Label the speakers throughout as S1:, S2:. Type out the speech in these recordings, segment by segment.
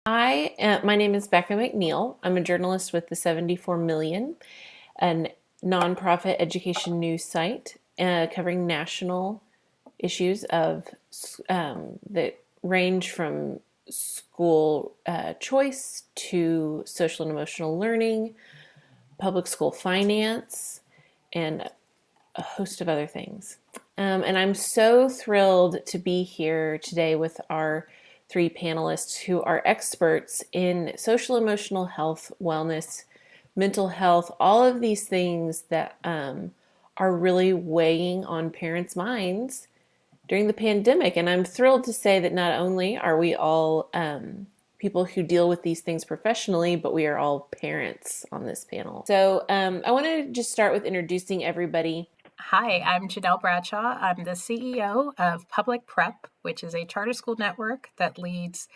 S1: My name is Bekah McNeel. I'm a journalist with the 74 Million, a nonprofit education news site covering national issues that range from school choice to social and emotional learning, public school finance, and a host of other things. And I'm so thrilled to be here today with our three panelists who are experts in social emotional health, wellness, mental health, all of these things that are really weighing on parents' minds during the pandemic. And I'm thrilled to say that not only are we all people who deal with these things professionally, but we are all parents on this panel. So I want to just start with introducing everybody.
S2: Hi, I'm Janelle Bradshaw. I'm the CEO of Public Prep, which is a charter school network that leads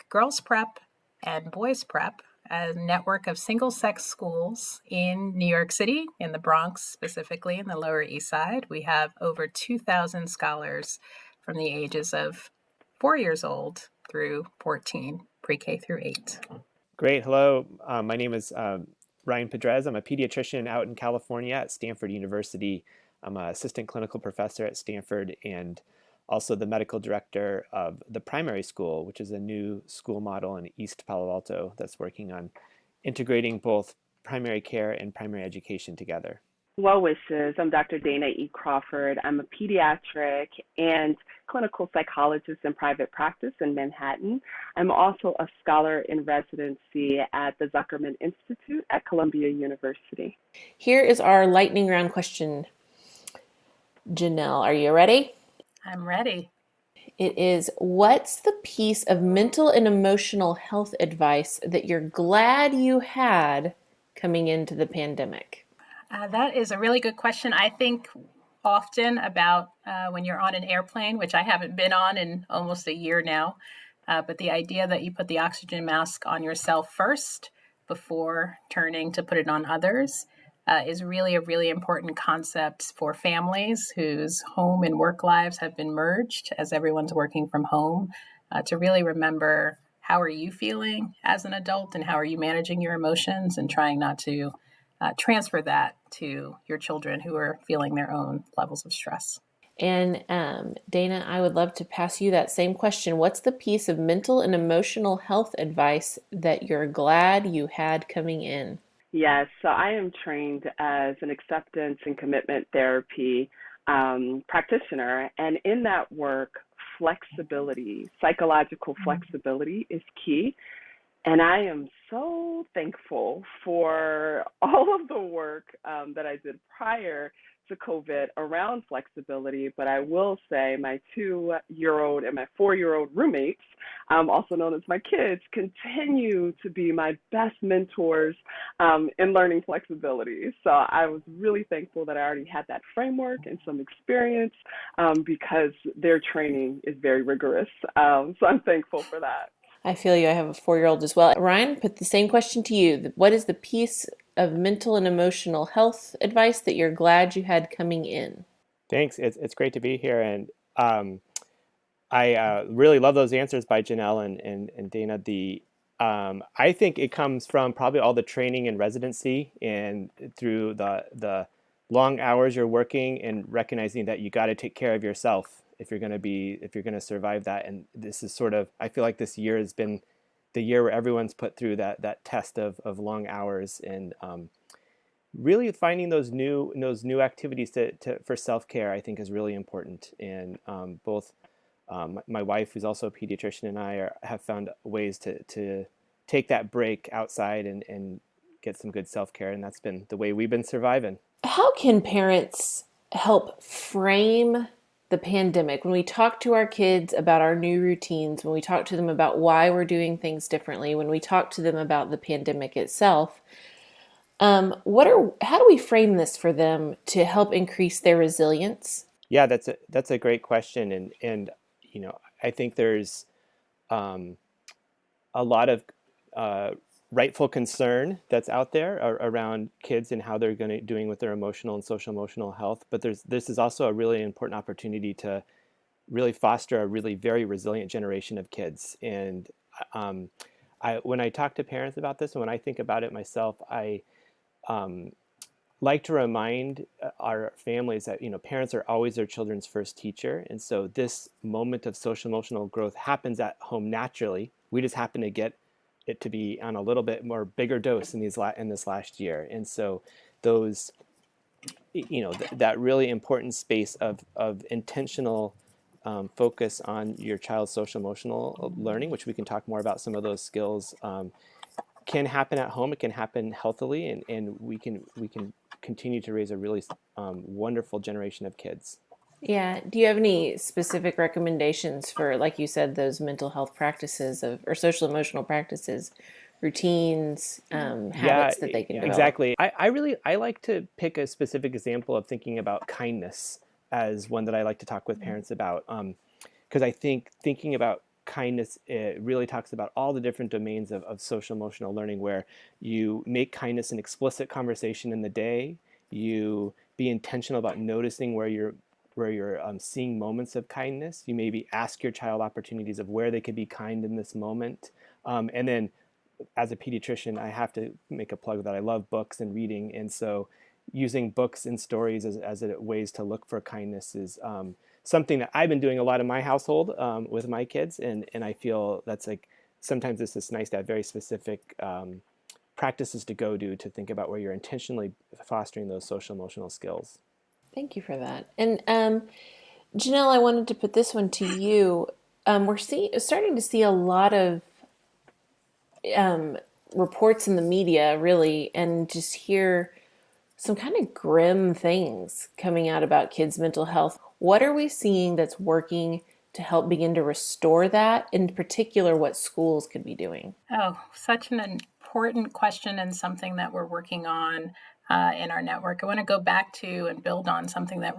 S2: Girls Prep and Boys Prep, a network of single-sex schools in New York City, in the Bronx, specifically in the Lower East Side. We have over 2,000 scholars from the ages of 4 years old through 14, pre-K through 8.
S3: Great. Hello. My name is Ryan Pedrez. I'm a pediatrician out in California at Stanford University. I'm an assistant clinical professor at Stanford and also the medical director of the primary school, which is a new school model in East Palo Alto that's working on integrating both primary care and primary education together.
S4: Well wishes. I'm Dr. Dana E. Crawford. I'm a pediatric and clinical psychologist in private practice in Manhattan. I'm also a scholar in residency at the Zuckerman Institute at Columbia University.
S1: Here is our lightning round question. Janelle, are you ready?
S2: I'm ready.
S1: It is, what's the piece of mental and emotional health advice that you're glad you had coming into the pandemic?
S2: That is a really good question. I think often about when you're on an airplane, which I haven't been on in almost a year now, but the idea that you put the oxygen mask on yourself first before turning to put it on others is really a really important concept for families whose home and work lives have been merged as everyone's working from home, to really remember, how are you feeling as an adult and how are you managing your emotions, and trying not to transfer that to your children who are feeling their own levels of stress.
S1: And Dana, I would love to pass you that same question. What's the piece of mental and emotional health advice that you're glad you had coming in?
S4: Yes, so I am trained as an acceptance and commitment therapy practitioner, and in that work, flexibility, psychological flexibility is key. And I am so thankful for all of the work that I did prior to COVID around flexibility. But I will say my 2-year-old and my 4-year-old roommates, also known as my kids, continue to be my best mentors in learning flexibility. So I was really thankful that I already had that framework and some experience because their training is very rigorous. So I'm thankful for that.
S1: I feel you. I have a 4-year-old as well. Ryan, put the same question to you. What is the piece of mental and emotional health advice that you're glad you had coming in?
S3: Thanks. It's great to be here. And I really love those answers by Janelle and Dana. I think it comes from probably all the training and residency and through the long hours you're working and recognizing that you got to take care of yourself if you're going to survive that. And this is sort of, I feel like this year has been the year where everyone's put through that test of long hours, and really finding those new activities for self-care, I think, is really important. And both my wife, who's also a pediatrician, and I have found ways to take that break outside and get some good self-care, and that's been the way we've been surviving.
S1: How can parents help frame the pandemic when we talk to our kids about our new routines, when we talk to them about why we're doing things differently, when we talk to them about the pandemic itself? How do we frame this for them to help increase their resilience?
S3: Yeah, that's a great question, and I think there's a lot of rightful concern that's out there around kids and how they're doing with their emotional and social emotional health. But this is also a really important opportunity to really foster a really very resilient generation of kids. And when I talk to parents about this, and when I think about it myself, I like to remind our families that, parents are always their children's first teacher. And so this moment of social emotional growth happens at home naturally. We just happen to get it to be on a little bit more bigger dose in this last year. And so those, that really important space of intentional focus on your child's social emotional learning, which we can talk more about some of those skills, can happen at home. It can happen healthily, and we can continue to raise a really wonderful generation of kids.
S1: Yeah. Do you have any specific recommendations for, like you said, those mental health practices or social emotional practices, routines, habits that they can develop?
S3: Exactly. I like to pick a specific example of thinking about kindness as one that I like to talk with parents about, because I think thinking about kindness, it really talks about all the different domains of social emotional learning, where you make kindness an explicit conversation in the day. You be intentional about noticing where you're seeing moments of kindness. You maybe ask your child opportunities of where they could be kind in this moment. And then as a pediatrician, I have to make a plug that I love books and reading. And so using books and stories as ways to look for kindness is something that I've been doing a lot in my household with my kids. And I feel that's like, sometimes it's just nice to have very specific practices to go do to think about where you're intentionally fostering those social emotional skills.
S1: Thank you for that. And Janelle, I wanted to put this one to you. We're starting to see a lot of reports in the media, really, and just hear some kind of grim things coming out about kids' mental health. What are we seeing that's working to help begin to restore that? In particular, what schools could be doing?
S2: Oh, such an important question, and something that we're working on in our network. I want to go back to and build on something that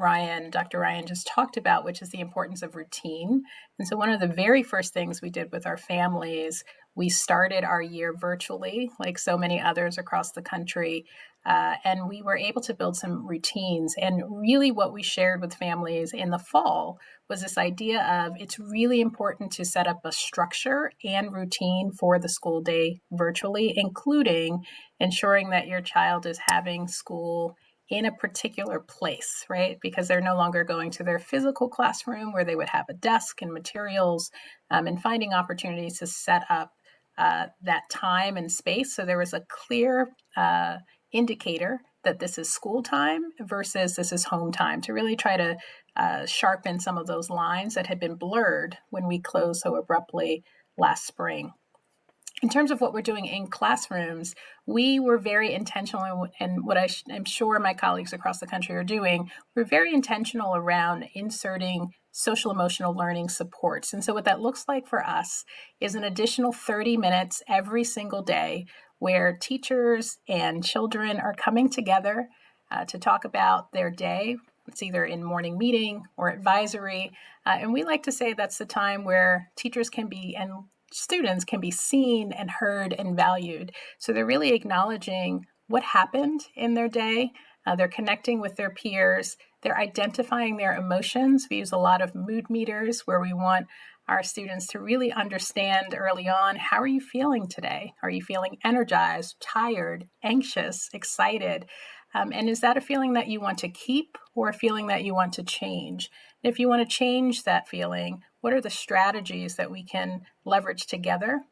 S2: Dr. Ryan just talked about, which is the importance of routine. And so one of the very first things we did with our families, we started our year virtually, like so many others across the country. And we were able to build some routines. And really what we shared with families in the fall was this idea of, it's really important to set up a structure and routine for the school day virtually, including ensuring that your child is having school in a particular place, right? Because they're no longer going to their physical classroom where they would have a desk and materials, and finding opportunities to set up that time and space. So there was a clear indicator that this is school time versus this is home time, to really try to sharpen some of those lines that had been blurred when we closed so abruptly last spring. In terms of what we're doing in classrooms, we were very intentional, and what I'm sure my colleagues across the country are doing, we're very intentional around inserting social emotional learning supports. And so what that looks like for us is an additional 30 minutes every single day where teachers and children are coming together to talk about their day. It's either in morning meeting or advisory. And we like to say that's the time where teachers can be, and students can be, seen and heard and valued. So they're really acknowledging what happened in their day. They're connecting with their peers. They're identifying their emotions. We use a lot of mood meters where we want our students to really understand early on, how are you feeling today? Are you feeling energized, tired, anxious, excited? And is that a feeling that you want to keep, or a feeling that you want to change? And if you want to change that feeling, what are the strategies that we can leverage together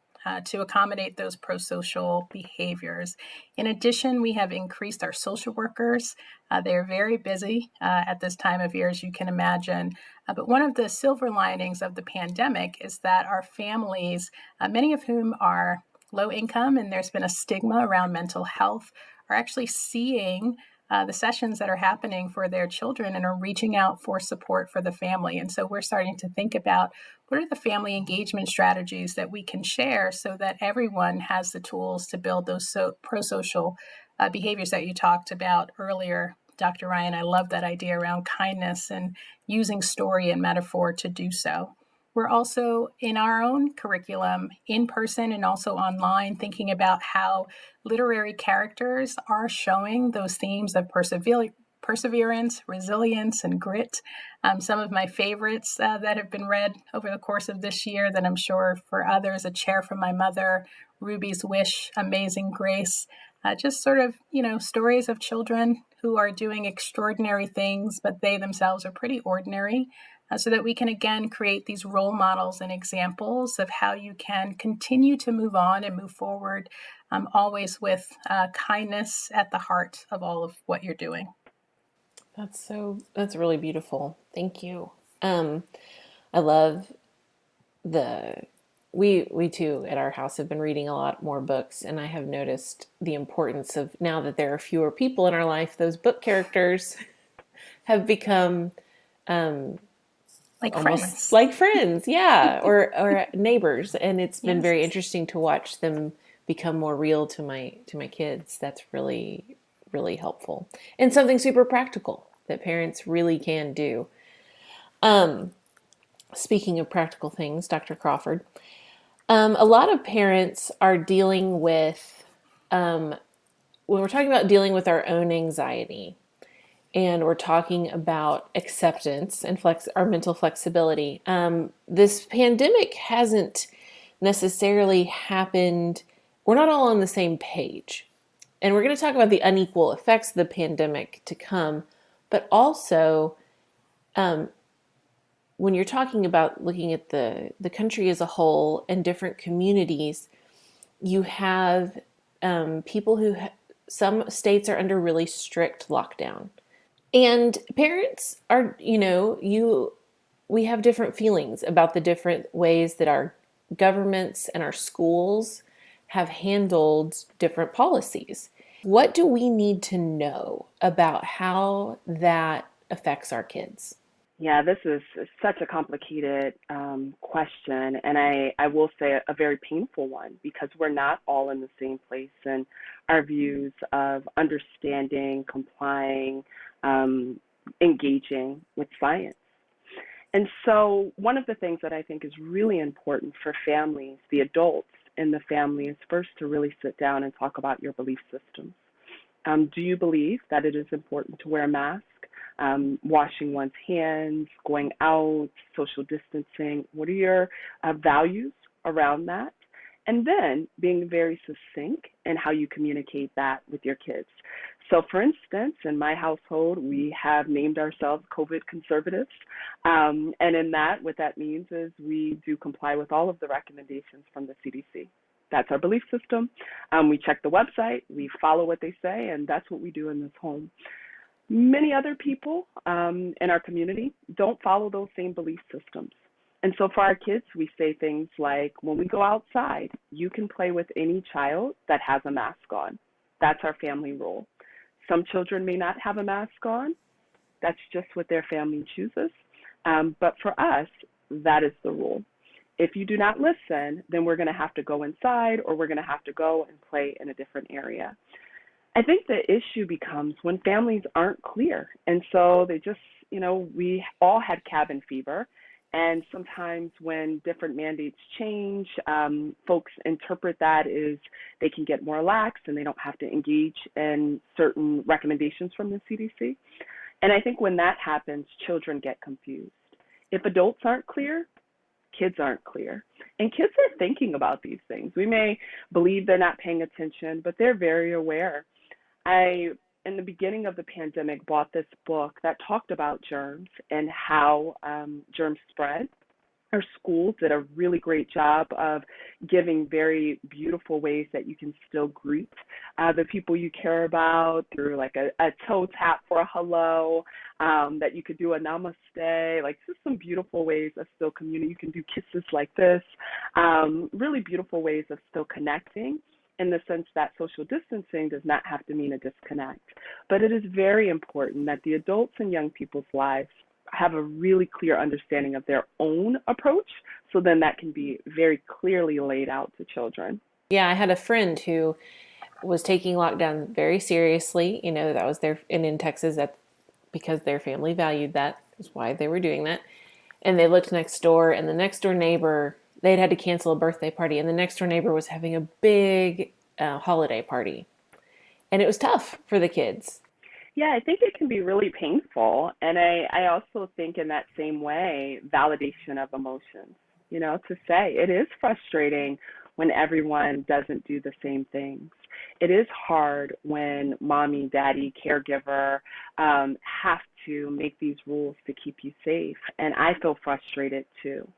S2: to accommodate those pro-social behaviors? In addition, we have increased our social workers. They're very busy at this time of year, as you can imagine. But one of the silver linings of the pandemic is that our families, many of whom are low income, and there's been a stigma around mental health, are actually seeing the sessions that are happening for their children and are reaching out for support for the family. And so we're starting to think about, what are the family engagement strategies that we can share so that everyone has the tools to build those pro-social behaviors that you talked about earlier, Dr. Ryan. I love that idea around kindness and using story and metaphor to do so. We're also, in our own curriculum, in person and also online, thinking about how literary characters are showing those themes of perseverance, resilience, and grit. Some of my favorites that have been read over the course of this year that I'm sure for others, A Chair from My Mother, Ruby's Wish, Amazing Grace, just sort of, stories of children who are doing extraordinary things, but they themselves are pretty ordinary, so that we can, again, create these role models and examples of how you can continue to move on and move forward, always with kindness at the heart of all of what you're doing.
S1: That's really beautiful. Thank you. I love we too at our house have been reading a lot more books, and I have noticed the importance of, now that there are fewer people in our life, those book characters have become
S2: Like
S1: almost
S2: friends.
S1: like friends, yeah, or neighbors, and it's been very interesting to watch them become more real to my kids. That's really, really helpful, and something super practical that parents really can do. Speaking of practical things, Dr. Crawford, a lot of parents are dealing with, when we're talking about dealing with our own anxiety, and we're talking about acceptance and our mental flexibility. This pandemic hasn't necessarily happened. We're not all on the same page. And we're going to talk about the unequal effects of the pandemic to come, but also when you're talking about looking at the country as a whole and different communities, you have people who, some states are under really strict lockdown. And parents are, we have different feelings about the different ways that our governments and our schools have handled different policies. What do we need to know about how that affects our kids?
S4: Yeah, this is such a complicated question, and I will say a very painful one, because we're not all in the same place in our views of understanding, complying, engaging with science. And so one of the things that I think is really important for families, the adults in the family, is first to really sit down and talk about your belief systems. Do you believe that it is important to wear a mask? Washing one's hands, going out, social distancing? What are your values around that? And then being very succinct in how you communicate that with your kids. So for instance, in my household, we have named ourselves COVID conservatives. And in that, what that means is we do comply with all of the recommendations from the CDC. That's our belief system. We check the website, we follow what they say, and that's what we do in this home. Many other people in our community don't follow those same belief systems. And so for our kids, we say things like, when we go outside, you can play with any child that has a mask on. That's our family rule. Some children may not have a mask on. That's just what their family chooses. But for us, that is the rule. If you do not listen, then we're going to have to go inside, or we're going to have to go and play in a different area. I think the issue becomes when families aren't clear. And so they just, we all had cabin fever. And sometimes when different mandates change, folks interpret that as they can get more lax and they don't have to engage in certain recommendations from the CDC. And I think when that happens, children get confused. If adults aren't clear, kids aren't clear. And kids are thinking about these things. We may believe they're not paying attention, but they're very aware. I, in the beginning of the pandemic, bought this book that talked about germs and how germs spread. Our schools did a really great job of giving very beautiful ways that you can still greet the people you care about, through like a toe tap for a hello, that you could do a namaste, like just some beautiful ways of still communicating. You can do kisses like this, really beautiful ways of still connecting, in the sense that social distancing does not have to mean a disconnect. But it is very important that the adults in young people's lives have a really clear understanding of their own approach, so then that can be very clearly laid out to children.
S1: Yeah, I had a friend who was taking lockdown very seriously. That was in Texas, that because their family valued that, is why they were doing that. And they looked next door, and the next door neighbor, they'd had to cancel a birthday party, and the next door neighbor was having a big holiday party. And it was tough for the kids.
S4: Yeah, I think it can be really painful. And I also think in that same way, validation of emotions, to say it is frustrating when everyone doesn't do the same things. It is hard when mommy, daddy, caregiver have to make these rules to keep you safe. And I feel frustrated too.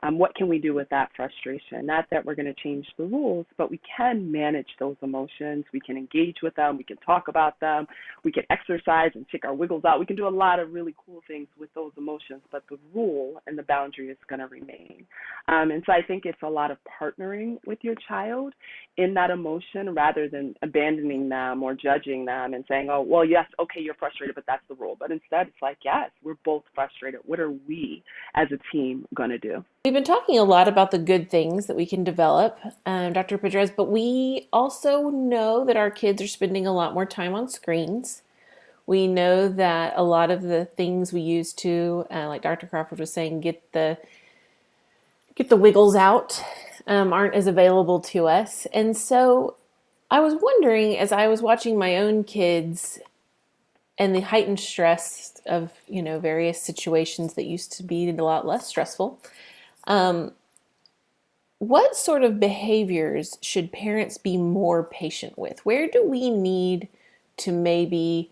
S4: What can we do with that frustration? Not that we're going to change the rules, but we can manage those emotions. We can engage with them. We can talk about them. We can exercise and take our wiggles out. We can do a lot of really cool things with those emotions, but the rule and the boundary is going to remain. And so I think it's a lot of partnering with your child in that emotion rather than abandoning them or judging them and saying, oh, well, yes, okay, you're frustrated, but that's the rule. But instead, it's like, yes, we're both frustrated. What are we as a team going to do?
S1: We've been talking a lot about the good things that we can develop, Dr. Pedrez, but we also know that our kids are spending a lot more time on screens. We know that a lot of the things we used to, like Dr. Crawford was saying, get the wiggles out, aren't as available to us. And so I was wondering, as I was watching my own kids and the heightened stress of, various situations that used to be a lot less stressful, what sort of behaviors should parents be more patient with? Where do we need to maybe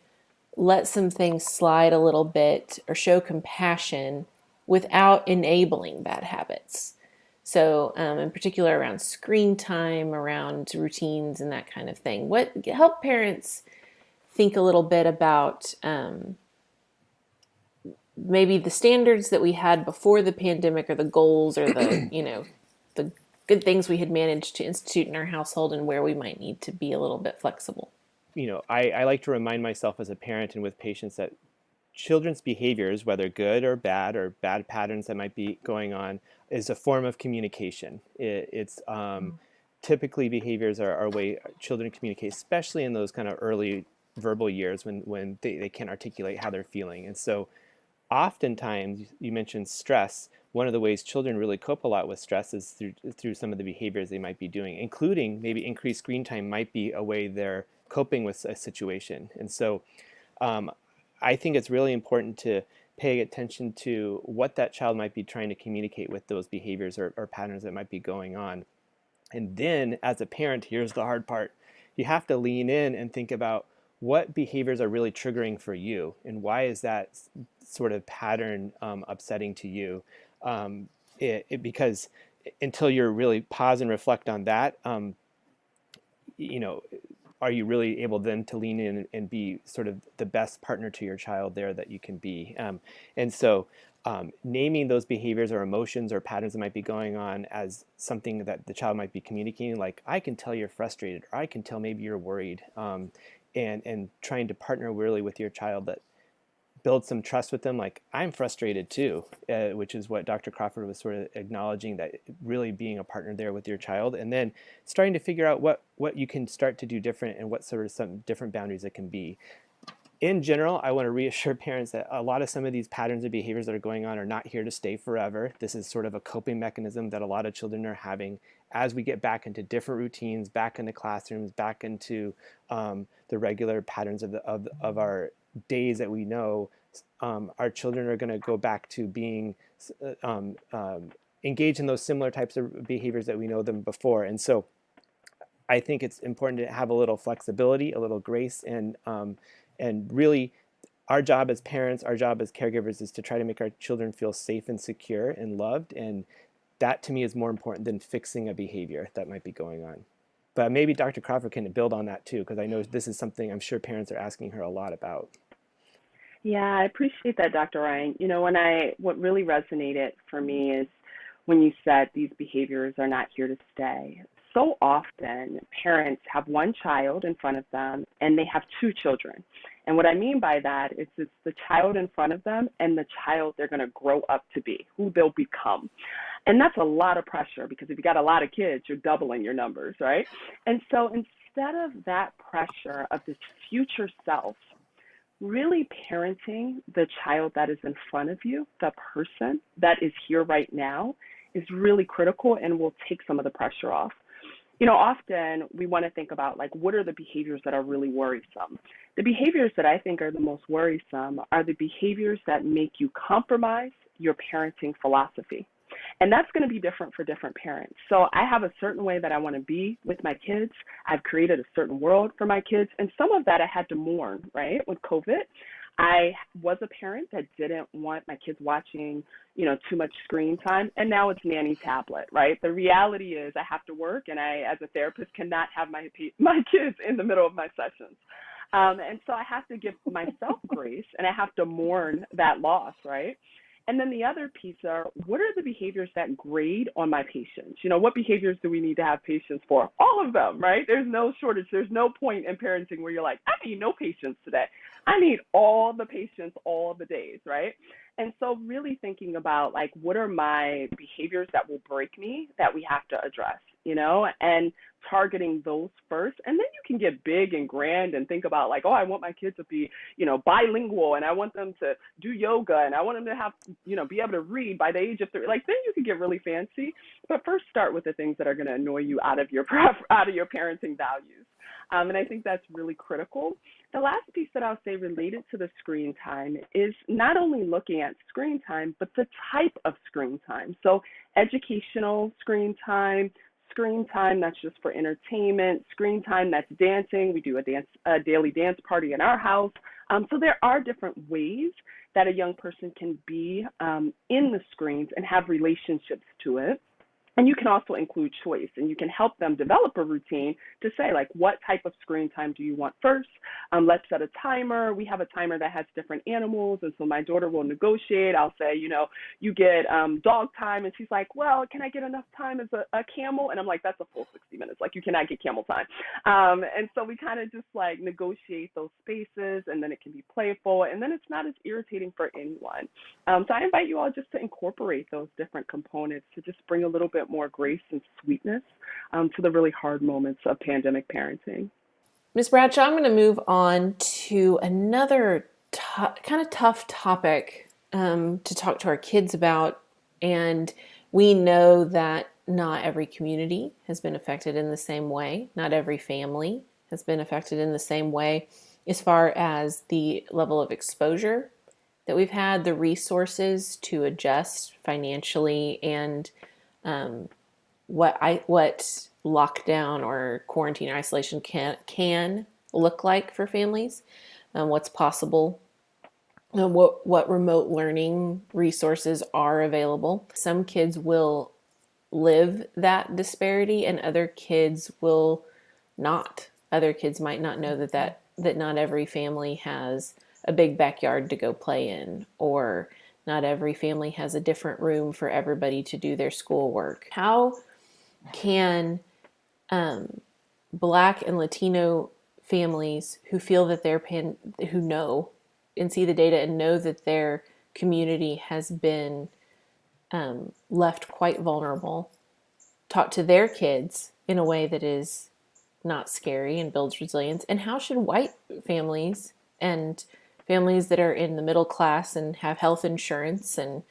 S1: let some things slide a little bit or show compassion without enabling bad habits? So in particular around screen time, around routines and that kind of thing. Help parents think a little bit about maybe the standards that we had before the pandemic, or the goals, or the, the good things we had managed to institute in our household, and where we might need to be a little bit flexible.
S3: I like to remind myself as a parent and with patients that children's behaviors, whether good or bad patterns that might be going on, is a form of communication. It's typically behaviors are a way children communicate, especially in those kind of early verbal years when they can't articulate how they're feeling. And so oftentimes, you mentioned stress. One of the ways children really cope a lot with stress is through some of the behaviors they might be doing, including maybe increased screen time might be a way they're coping with a situation. And so I think it's really important to pay attention to what that child might be trying to communicate with those behaviors or patterns that might be going on. And then as a parent, here's the hard part. You have to lean in and think about what behaviors are really triggering for you, and why is that sort of pattern upsetting to you? Because until you're really pause and reflect on that, are you really able then to lean in and be sort of the best partner to your child there that you can be? And so naming those behaviors or emotions or patterns that might be going on as something that the child might be communicating, like, I can tell you're frustrated, or I can tell maybe you're worried, and trying to partner really with your child that build some trust with them, like, I'm frustrated too, which is what Dr. Crawford was sort of acknowledging, that really being a partner there with your child, and then starting to figure out what you can start to do different and what sort of some different boundaries it can be. In general, I want to reassure parents that a lot of some of these patterns and behaviors that are going on are not here to stay forever. This is sort of a coping mechanism that a lot of children are having as we get back into different routines, back into classrooms, back into the regular patterns of our days that we know. Our children are going to go back to being engaged in those similar types of behaviors that we know them before. And so I think it's important to have a little flexibility, a little grace, and really our job as parents, our job as caregivers, is to try to make our children feel safe and secure and loved. And that to me is more important than fixing a behavior that might be going on. But maybe Dr. Crawford can build on that too, because I know this is something I'm sure parents are asking her a lot about.
S4: Yeah, I appreciate that, Dr. Ryan. What really resonated for me is when you said these behaviors are not here to stay. So often, parents have one child in front of them and they have two children. And what I mean by that is it's the child in front of them and the child they're going to grow up to be, who they'll become. And that's a lot of pressure, because if you got a lot of kids, you're doubling your numbers, right? And so instead of that pressure of this future self, really parenting the child that is in front of you, the person that is here right now, is really critical and will take some of the pressure off. Often we want to think about like, what are the behaviors that are really worrisome? The behaviors that I think are the most worrisome are the behaviors that make you compromise your parenting philosophy. And that's going to be different for different parents. So I have a certain way that I want to be with my kids. I've created a certain world for my kids. And some of that I had to mourn, right? With COVID, I was a parent that didn't want my kids watching, too much screen time. And now it's nanny tablet, right? The reality is I have to work, and I, as a therapist, cannot have my kids in the middle of my sessions. And so I have to give myself grace, and I have to mourn that loss, right? And then the other piece are, what are the behaviors that grade on my patience? What behaviors do we need to have patience for? All of them, right? There's no shortage. There's no point in parenting where you're like, I need no patience today. I need all the patience all the days, right? And so really thinking about like, what are my behaviors that will break me that we have to address, and targeting those first. And then you can get big and grand and think about like, oh, I want my kids to be, bilingual, and I want them to do yoga, and I want them to have, be able to read by the age of 3. Like, then you can get really fancy. But first start with the things that are going to annoy you out of your parenting values. And I think that's really critical. The last piece that I'll say related to the screen time is not only looking at screen time, but the type of screen time. So educational screen time that's just for entertainment, screen time that's dancing. We do a daily dance party in our house. So there are different ways that a young person can be in the screens and have relationships to it. And you can also include choice, and you can help them develop a routine to say, like, what type of screen time do you want first? Let's set a timer. We have a timer that has different animals, and so my daughter will negotiate. I'll say, you get dog time, and she's like, well, can I get enough time as a camel? And I'm like, that's a full 60 minutes. Like, you cannot get camel time. And so we kind of just, like, negotiate those spaces, and then it can be playful, and then it's not as irritating for anyone. So I invite you all just to incorporate those different components to just bring a little bit more grace and sweetness to the really hard moments of pandemic parenting.
S1: Ms. Bradshaw, I'm going to move on to another kind of tough topic to talk to our kids about. And we know that not every community has been affected in the same way. Not every family has been affected in the same way as far as the level of exposure that we've had, the resources to adjust financially, and what lockdown or quarantine or isolation can look like for families, what's possible, and what remote learning resources are available. Some kids will live that disparity, and other kids will not. Other kids might not know that not every family has a big backyard to go play in, or not every family has a different room for everybody to do their schoolwork. How can Black and Latino families who feel that who know and see the data and know that their community has been left quite vulnerable, talk to their kids in a way that is not scary and builds resilience? And how should white families and families that are in the middle class and have health insurance and,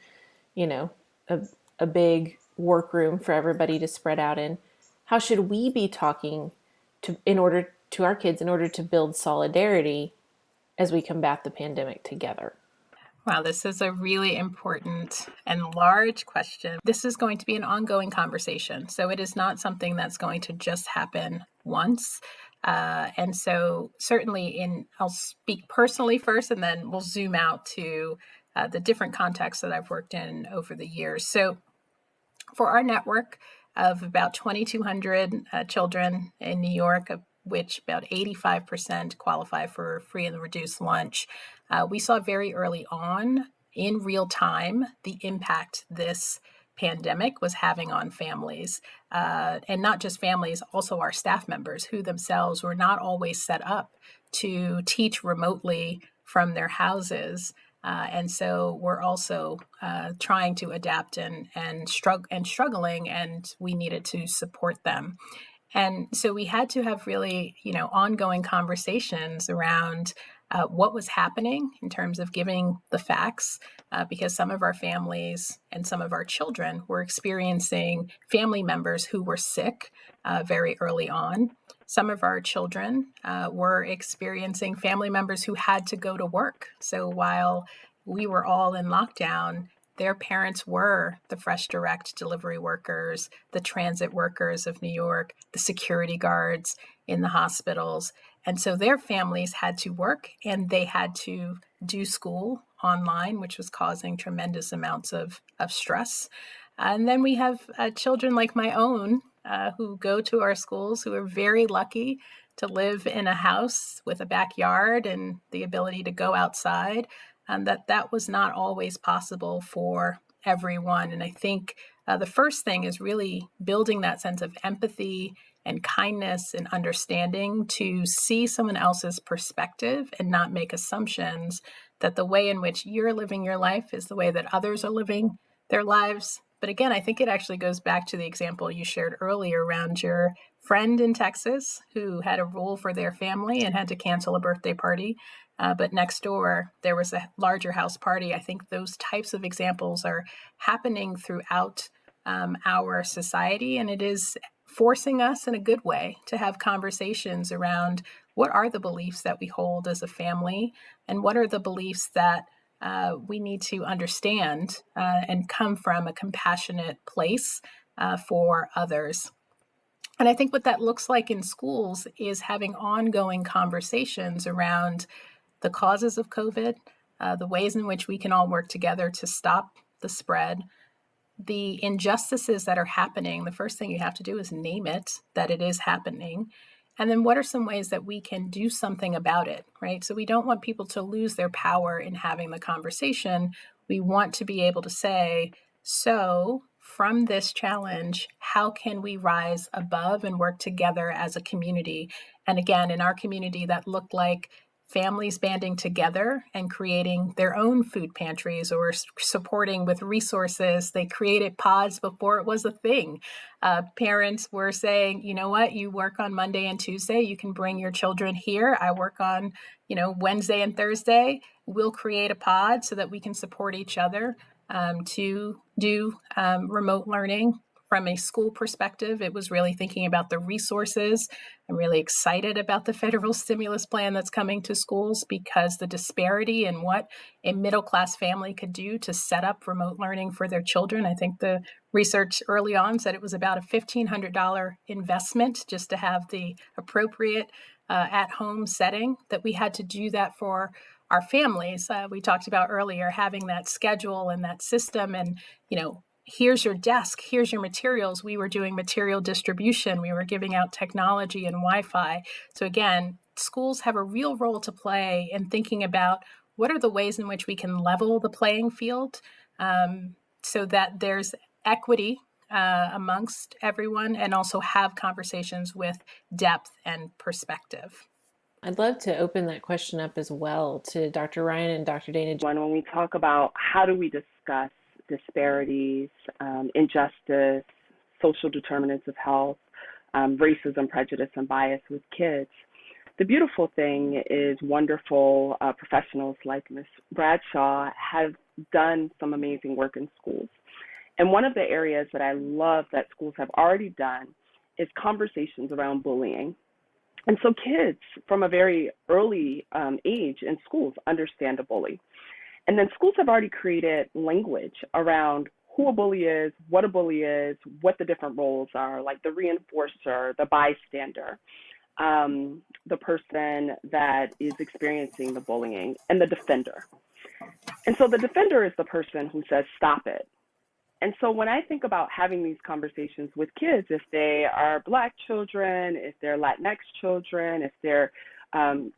S1: a big workroom for everybody to spread out in, how should we be talking to our kids in order to build solidarity as we combat the pandemic together?
S2: Wow, this is a really important and large question. This is going to be an ongoing conversation. So it is not something that's going to just happen once. And so certainly I'll speak personally first, and then we'll zoom out to the different contexts that I've worked in over the years. So for our network of about 2,200 children in New York, of which about 85% qualify for free and reduced lunch, we saw very early on in real time the impact this pandemic was having on families, and not just families, also our staff members who themselves were not always set up to teach remotely from their houses. And so we're also trying to adapt and struggling, and we needed to support them. And so we had to have really, ongoing conversations around what was happening in terms of giving the facts, because some of our families and some of our children were experiencing family members who were sick very early on. Some of our children were experiencing family members who had to go to work. So while we were all in lockdown, their parents were the fresh direct delivery workers, the transit workers of New York, the security guards in the hospitals. And so their families had to work and they had to do school online, which was causing tremendous amounts of stress. And then we have children like my own who go to our schools, who are very lucky to live in a house with a backyard and the ability to go outside. And that was not always possible for everyone. And I think the first thing is really building that sense of empathy and kindness and understanding to see someone else's perspective and not make assumptions that the way in which you're living your life is the way that others are living their lives. But again, I think it actually goes back to the example you shared earlier around your friend in Texas who had a rule for their family and had to cancel a birthday party. But next door, there was a larger house party. I think those types of examples are happening throughout our society, and it is forcing us in a good way to have conversations around what are the beliefs that we hold as a family and what are the beliefs that we need to understand and come from a compassionate place for others. And I think what that looks like in schools is having ongoing conversations around the causes of COVID, the ways in which we can all work together to stop the spread, the injustices that are happening. The first thing you have to do is name it, that it is happening. And then what are some ways that we can do something about it, right? So we don't want people to lose their power in having the conversation. We want to be able to say, so from this challenge, how can we rise above and work together as a community? And again, in our community, that looked like families banding together and creating their own food pantries or supporting with resources. They created pods before it was a thing. Parents were saying, you know what, you work on Monday and Tuesday, you can bring your children here. I work on, Wednesday and Thursday. We'll create a pod so that we can support each other to do remote learning. From a school perspective, it was really thinking about the resources. I'm really excited about the federal stimulus plan that's coming to schools because the disparity in what a middle-class family could do to set up remote learning for their children. I think the research early on said it was about a $1,500 investment just to have the appropriate at-home setting, that we had to do that for our families. We talked about earlier having that schedule and that system and, here's your desk, here's your materials. We were doing material distribution. We were giving out technology and Wi-Fi. So again, schools have a real role to play in thinking about what are the ways in which we can level the playing field so that there's equity amongst everyone and also have conversations with depth and perspective.
S1: I'd love to open that question up as well to Dr. Ryan and Dr. Dana.
S4: When we talk about how do we discuss disparities, injustice, social determinants of health, racism, prejudice, and bias with kids, the beautiful thing is wonderful professionals like Ms. Bradshaw have done some amazing work in schools. And one of the areas that I love that schools have already done is conversations around bullying. And so kids from a very early age in schools understand a bully. And then schools have already created language around who a bully is, what the different roles are, like the reinforcer, the bystander, the person that is experiencing the bullying, and the defender. And so the defender is the person who says, stop it. And so when I think about having these conversations with kids, if they are Black children, if they're Latinx children, if they're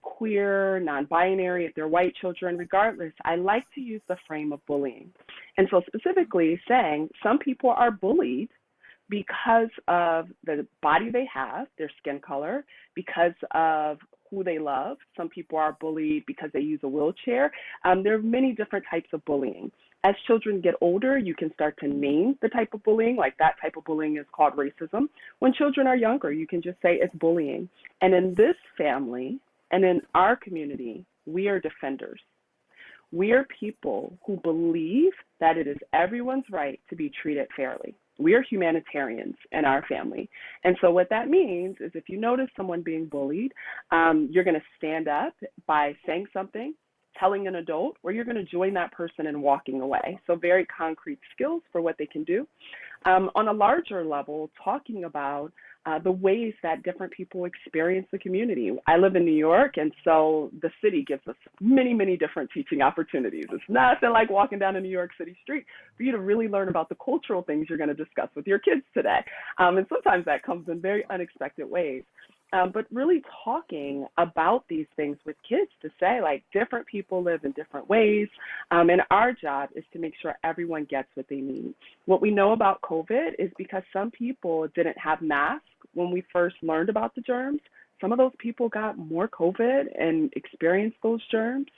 S4: queer, non-binary, if they're white children, regardless, I like to use the frame of bullying. And so specifically saying some people are bullied because of the body they have, their skin color, because of who they love. Some people are bullied because they use a wheelchair. There are many different types of bullying. As children get older, you can start to name the type of bullying, like that type of bullying is called racism. When children are younger, you can just say it's bullying. And in this family and in our community, we are defenders. We are people who believe that it is everyone's right to be treated fairly. We are humanitarians in our family. And so what that means is if you notice someone being bullied, you're going to stand up by saying something, telling an adult, or you're going to join that person in walking away. So very concrete skills for what they can do. On a larger level, talking about the ways that different people experience the community. I live in New York, and so the city gives us many, many different teaching opportunities. It's nothing like walking down a New York City street for you to really learn about the cultural things you're going to discuss with your kids today. And sometimes that comes in very unexpected ways. But really talking about these things with kids to say, like, different people live in different ways. And our job is to make sure everyone gets what they need. What we know about COVID is because some people didn't have masks when we first learned about the germs, some of those people got more COVID and experienced those germs.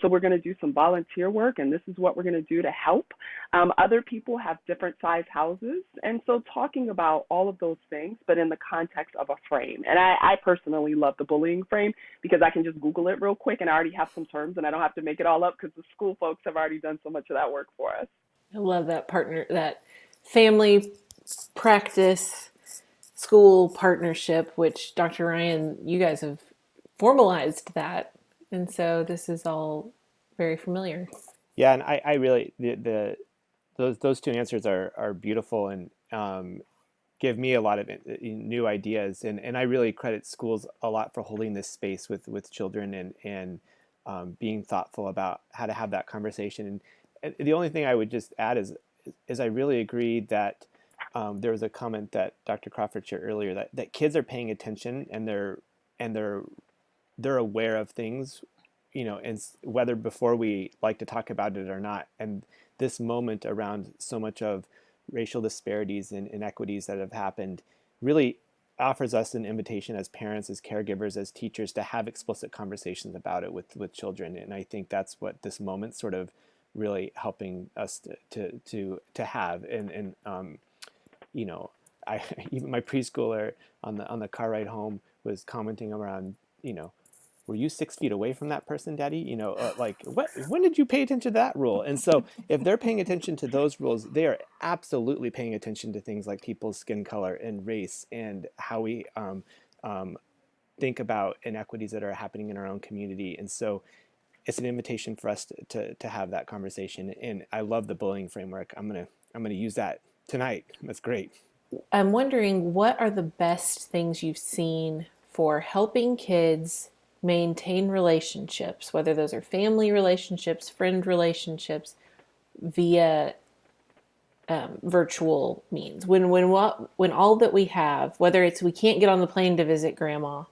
S4: So we're going to do some volunteer work, and this is what we're going to do to help. Other people have different size houses. And so talking about all of those things, but in the context of a frame. And I personally love the bullying frame because I can just Google it real quick and I already have some terms and I don't have to make it all up because the school folks have already done so much of that work for us.
S1: I love that family practice school partnership, which Dr. Ryan, you guys have formalized that. And so this is all very familiar.
S3: Yeah, and I really those two answers are beautiful and give me a lot of new ideas, and I really credit schools a lot for holding this space with children and being thoughtful about how to have that conversation. And the only thing I would just add is I really agree that there was a comment that Dr. Crawford shared earlier that kids are paying attention and they're aware of things, and whether before we like to talk about it or not. And this moment around so much of racial disparities and inequities that have happened really offers us an invitation as parents, as caregivers, as teachers to have explicit conversations about it with children. And I think that's what this moment sort of really helping us to have. And I even my preschooler on the car ride home was commenting around, were you 6 feet away from that person, Daddy? Like when did you pay attention to that rule? And so if they're paying attention to those rules, they are absolutely paying attention to things like people's skin color and race and how we think about inequities that are happening in our own community. And so it's an invitation for us to have that conversation. And I love the bullying framework. I'm gonna use that tonight. That's great.
S1: I'm wondering, what are the best things you've seen for helping kids maintain relationships, whether those are family relationships, friend relationships, via virtual means? When all that we have, whether it's we can't get on the plane to visit grandma,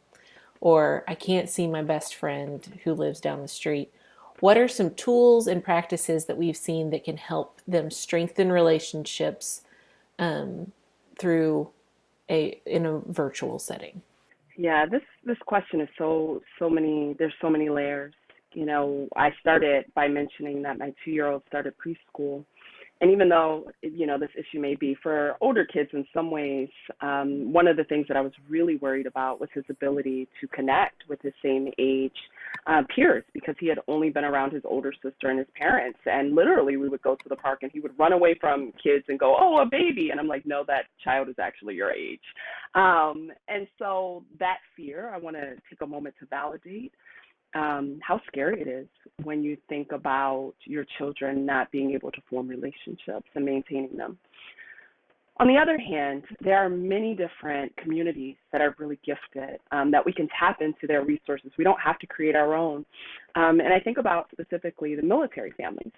S1: or I can't see my best friend who lives down the street, what are some tools and practices that we've seen that can help them strengthen relationships in a virtual setting?
S4: Yeah, this question is so many. There's so many layers. I started by mentioning that my 2-year-old started preschool, and even though this issue may be for older kids in some ways, one of the things that I was really worried about was his ability to connect with his same age peers, because he had only been around his older sister and his parents, and literally we would go to the park and he would run away from kids and go, "Oh, a baby," and I'm like, "No, that child is actually your age." And so that fear, I want to take a moment to validate how scary it is when you think about your children not being able to form relationships and maintaining them. On the other hand, there are many different communities that are really gifted, that we can tap into their resources. We don't have to create our own. And I think about specifically the military families.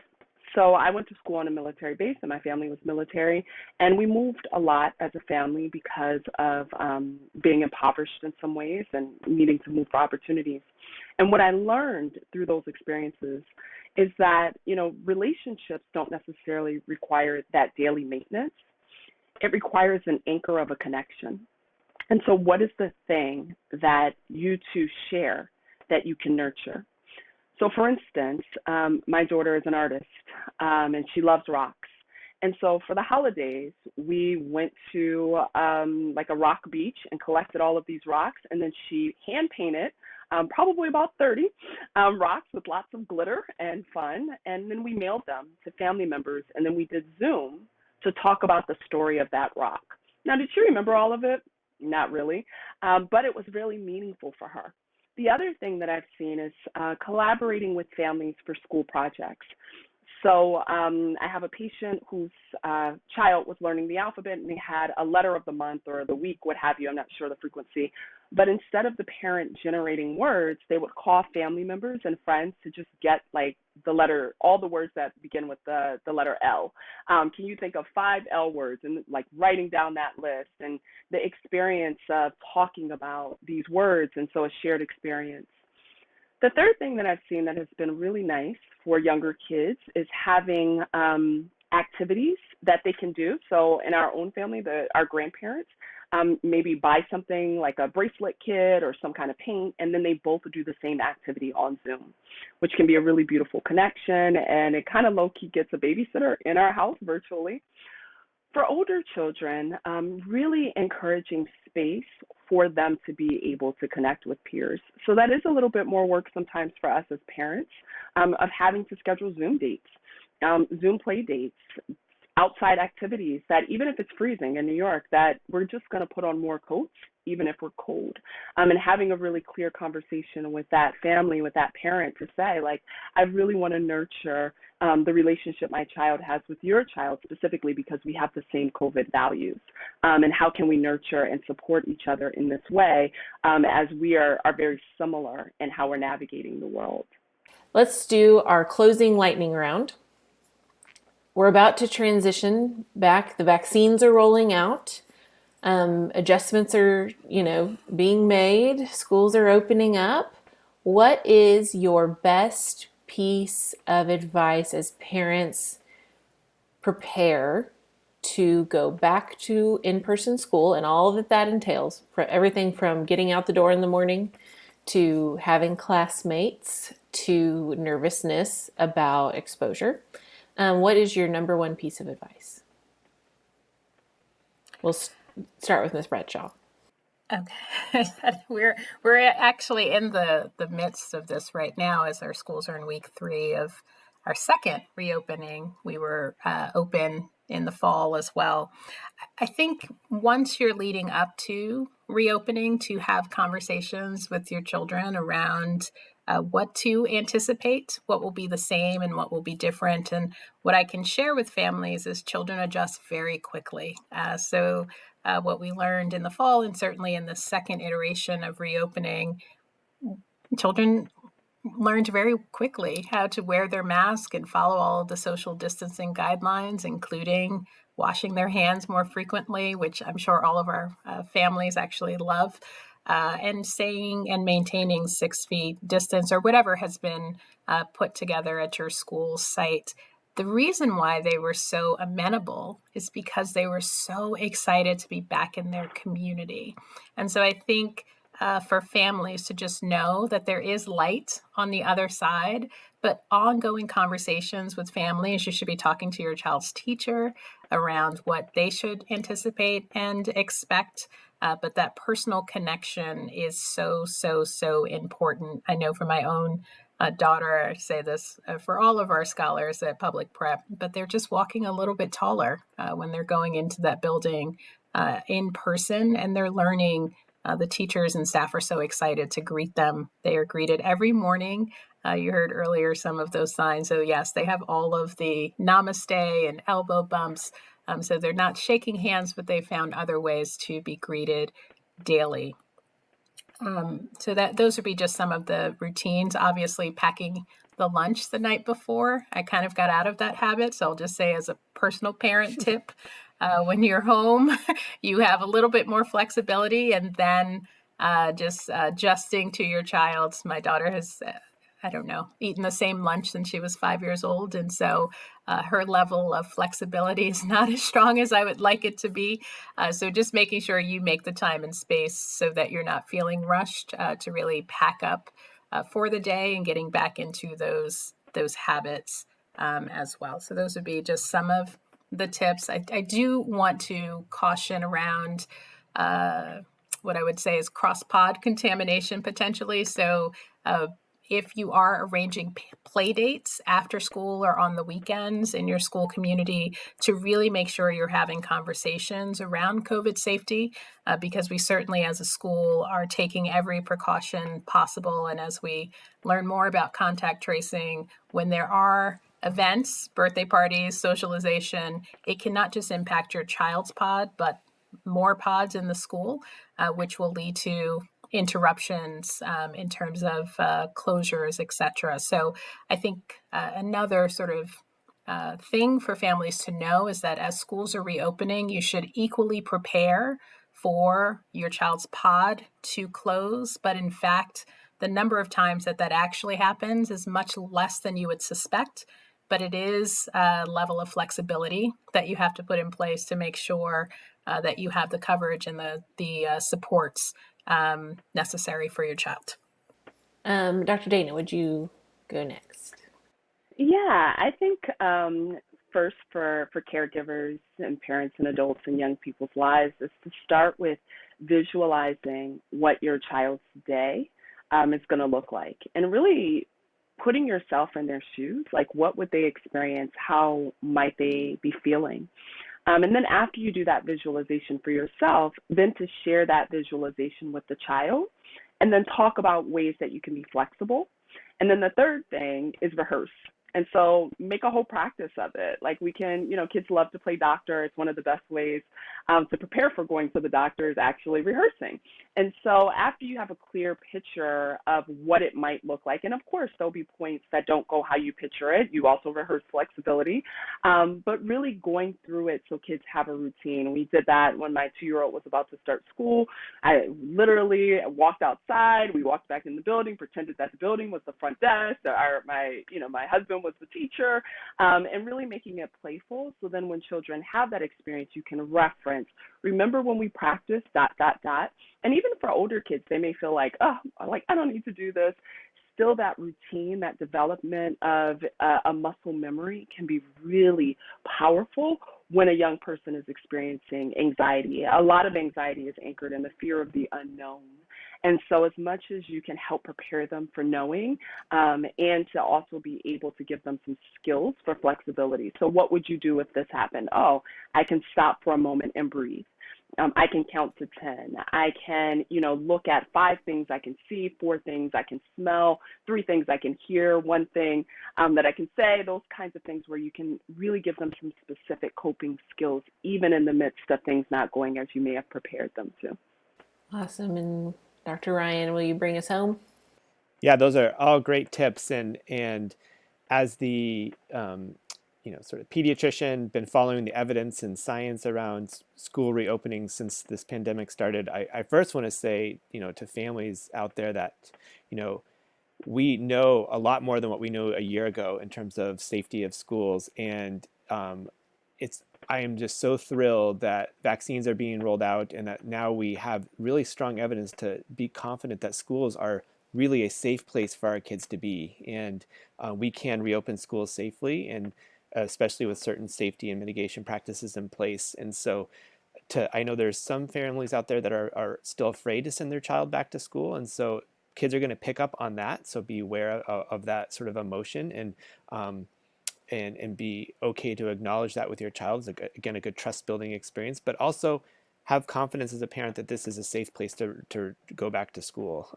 S4: So I went to school on a military base, and my family was military, and we moved a lot as a family because of being impoverished in some ways and needing to move for opportunities. And what I learned through those experiences is that, relationships don't necessarily require that daily maintenance. It requires an anchor of a connection. And so what is the thing that you two share that you can nurture? So for instance, my daughter is an artist, and she loves rocks. And so for the holidays, we went to like a rock beach and collected all of these rocks, and then she hand painted probably about 30 rocks with lots of glitter and fun. And then we mailed them to family members, and then we did Zoom to talk about the story of that rock. Now, did she remember all of it? Not really, but it was really meaningful for her. The other thing that I've seen is collaborating with families for school projects. So I have a patient whose child was learning the alphabet, and they had a letter of the month or the week, what have you. I'm not sure the frequency. But instead of the parent generating words, they would call family members and friends to just get like the letter, all the words that begin with the letter L. Can you think of 5 L words, and like writing down that list, and the experience of talking about these words, and so a shared experience. The third thing that I've seen that has been really nice for younger kids is having activities that they can do. So in our own family, our grandparents maybe buy something like a bracelet kit or some kind of paint, and then they both do the same activity on Zoom, which can be a really beautiful connection, and it kind of low-key gets a babysitter in our house virtually. For older children, really encouraging space for them to be able to connect with peers. So that is a little bit more work sometimes for us as parents of having to schedule Zoom dates, Zoom play dates, outside activities that even if it's freezing in New York, that we're just going to put on more coats, even if we're cold, and having a really clear conversation with that family, with that parent to say, like, I really want to nurture the relationship my child has with your child specifically because we have the same COVID values, and how can we nurture and support each other in this way as we are very similar in how we're navigating the world.
S1: Let's do our closing lightning round. We're about to transition back. The vaccines are rolling out. Adjustments are, being made. Schools are opening up. What is your best piece of advice as parents prepare to go back to in-person school and all that entails, for everything from getting out the door in the morning to having classmates to nervousness about exposure? What is your number one piece of advice? We'll start with Ms. Bradshaw.
S2: Okay, we're actually in the midst of this right now as our schools are in week 3 of our second reopening. We were open in the fall as well. I think once you're leading up to reopening, to have conversations with your children around what to anticipate, what will be the same and what will be different. And what I can share with families is children adjust very quickly. So what we learned in the fall, and certainly in the second iteration of reopening, children learned very quickly how to wear their mask and follow all of the social distancing guidelines, including washing their hands more frequently, which I'm sure all of our families actually love, and saying and maintaining 6 feet distance or whatever has been put together at your school site. The reason why they were so amenable is because they were so excited to be back in their community. And so I think for families to just know that there is light on the other side, but ongoing conversations with families, you should be talking to your child's teacher around what they should anticipate and expect. But that personal connection is so, so, so important. I know for my own daughter, I say this for all of our scholars at public prep, but they're just walking a little bit taller when they're going into that building in person, and they're learning. The teachers and staff are so excited to greet them. They are greeted every morning. You heard earlier some of those signs. So yes, they have all of the namaste and elbow bumps. So they're not shaking hands, but they found other ways to be greeted daily. So those would be just some of the routines. Obviously, packing the lunch the night before. I kind of got out of that habit. So I'll just say as a personal parent tip, when you're home, you have a little bit more flexibility, and then just adjusting to your child. My daughter has, eaten the same lunch since she was 5 years old. And so her level of flexibility is not as strong as I would like it to be. So just making sure you make the time and space so that you're not feeling rushed to really pack up for the day and getting back into those habits as well. So those would be just some of the tips. I do want to caution around what I would say is cross-pod contamination potentially. So if you are arranging play dates after school or on the weekends in your school community, to really make sure you're having conversations around COVID safety, because we certainly as a school are taking every precaution possible. And as we learn more about contact tracing, when there are events, birthday parties, socialization, it can not just impact your child's pod, but more pods in the school, which will lead to interruptions in terms of closures, et cetera. So I think another sort of thing for families to know is that as schools are reopening, you should equally prepare for your child's pod to close. But in fact, the number of times that actually happens is much less than you would suspect. But it is a level of flexibility that you have to put in place to make sure that you have the coverage and the supports necessary for your child.
S1: Dr. Dana, would you go next?
S4: Yeah, I think first for caregivers and parents and adults in young people's lives is to start with visualizing what your child's day is going to look like, and really putting yourself in their shoes. Like, what would they experience? How might they be feeling? And then after you do that visualization for yourself, then to share that visualization with the child, and then talk about ways that you can be flexible. And then the third thing is rehearse. And so make a whole practice of it. Like, we can, kids love to play doctor. It's one of the best ways to prepare for going to the doctor is actually rehearsing. And so after you have a clear picture of what it might look like, and of course there'll be points that don't go how you picture it, you also rehearse flexibility, but really going through it so kids have a routine. We did that when my 2-year-old was about to start school. I literally walked outside, we walked back in the building, pretended that the building was the front desk, my husband was the teacher, and really making it playful. So then when children have that experience, you can reference, remember when we practiced ... And even for older kids, they may feel like, I don't need to do this. Still, that routine, that development of a muscle memory can be really powerful when a young person is experiencing anxiety. A lot of anxiety is anchored in the fear of the unknown. And so as much as you can help prepare them for knowing, and to also be able to give them some skills for flexibility. So what would you do if this happened? Oh, I can stop for a moment and breathe. I can count to 10. I can, look at 5 things I can see, 4 things I can smell, 3 things I can hear, 1 thing that I can say, those kinds of things where you can really give them some specific coping skills, even in the midst of things not going as you may have prepared them to.
S1: Awesome. And Dr. Ryan, will you bring us home?
S3: Yeah, those are all great tips. And as the sort of pediatrician, been following the evidence and science around school reopening since this pandemic started, I first want to say, to families out there that, we know a lot more than what we knew a year ago in terms of safety of schools. And I am just so thrilled that vaccines are being rolled out and that now we have really strong evidence to be confident that schools are really a safe place for our kids to be. And we can reopen schools safely, and especially with certain safety and mitigation practices in place. And so I know there's some families out there that are still afraid to send their child back to school. And so kids are going to pick up on that. So be aware of that sort of emotion, and be okay to acknowledge that with your child. It's again, a good trust building experience, but also have confidence as a parent that this is a safe place to go back to school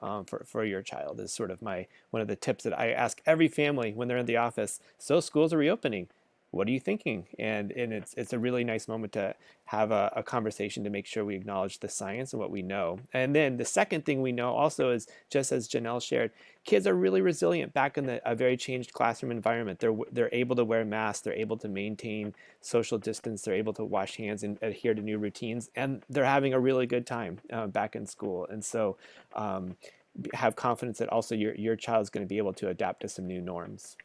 S3: for your child is sort of one of the tips that I ask every family when they're in the office. So schools are reopening. What are you thinking? And it's a really nice moment to have a conversation to make sure we acknowledge the science and what we know. And then the second thing we know also is, just as Janelle shared, kids are really resilient back in a very changed classroom environment. They're able to wear masks, they're able to maintain social distance, they're able to wash hands and adhere to new routines, and they're having a really good time back in school. And so have confidence that also your child's going to be able to adapt to some new norms.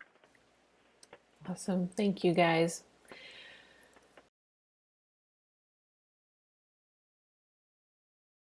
S1: Awesome. Thank you, guys.